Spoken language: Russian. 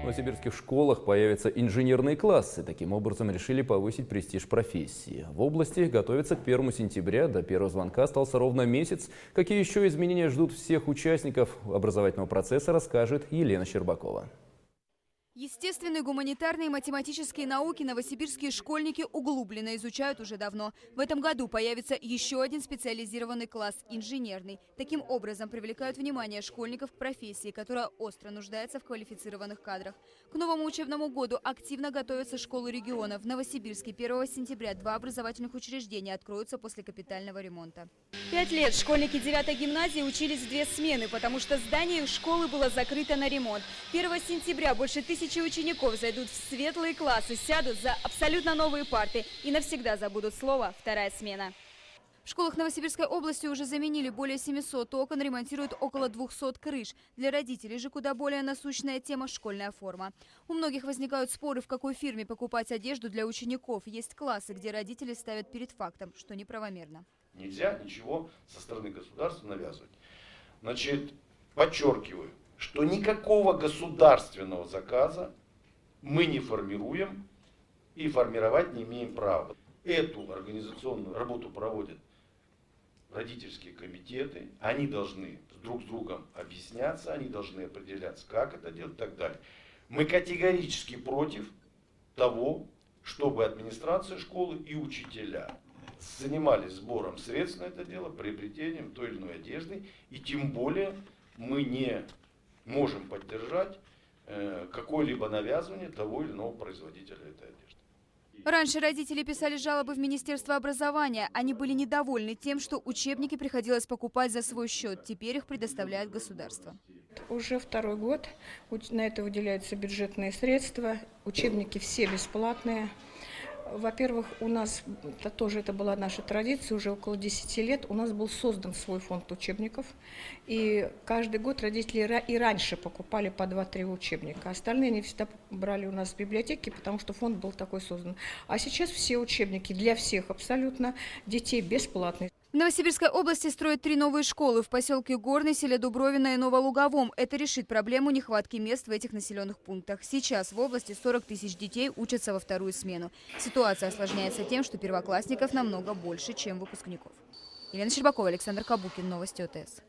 новосибирских школах появятся инженерные классы. Таким образом решили повысить престиж профессии. В области готовится к 1 сентября. До первого звонка остался ровно месяц. Какие еще изменения ждут всех участников образовательного процесса, расскажет Елена Щербакова. Естественные, гуманитарные и математические науки новосибирские школьники углубленно изучают уже давно. В этом году появится еще один специализированный класс – инженерный. Таким образом привлекают внимание школьников к профессии, которая остро нуждается в квалифицированных кадрах. К новому учебному году активно готовятся школы региона. В Новосибирске 1 сентября 2 образовательных учреждения откроются после капитального ремонта. 5 лет школьники 9-й гимназии учились в 2 смены, потому что здание их школы было закрыто на ремонт. 1 сентября больше 1000 учеников зайдут в светлые классы, сядут за абсолютно новые парты и навсегда забудут слово «вторая смена». В школах Новосибирской области уже заменили более 700 окон, ремонтируют около 200 крыш. Для родителей же куда более насущная тема – школьная форма. У многих возникают споры, в какой фирме покупать одежду для учеников. Есть классы, где родители ставят перед фактом, что неправомерно. Нельзя ничего со стороны государства навязывать. Значит, подчеркиваю, что никакого государственного заказа мы не формируем и формировать не имеем права. Эту организационную работу проводят родительские комитеты, они должны друг с другом объясняться, они должны определяться, как это делать и так далее. Мы категорически против того, чтобы администрация школы и учителя занимались сбором средств на это дело, приобретением той или иной одежды, и тем более мы не можем поддержать какое-либо навязывание того или иного производителя этой одежды. Раньше родители писали жалобы в Министерство образования. Они были недовольны тем, что учебники приходилось покупать за свой счет. Теперь их предоставляет государство. Уже 2-й год на это выделяются бюджетные средства. Учебники все бесплатные. Во-первых, у нас тоже это была наша традиция, уже около 10 лет у нас был создан свой фонд учебников. И каждый год родители и раньше покупали по 2-3 учебника. Остальные они всегда брали у нас в библиотеке, потому что фонд был такой создан. А сейчас все учебники для всех абсолютно детей бесплатные. В Новосибирской области строят 3 новые школы в поселке Горный, селе Дубровино и Новолуговом. Это решит проблему нехватки мест в этих населенных пунктах. Сейчас в области 40 тысяч детей учатся во 2-ю смену. Ситуация осложняется тем, что первоклассников намного больше, чем выпускников. Елена Щербакова, Александр Кабукин. Новости ОТС.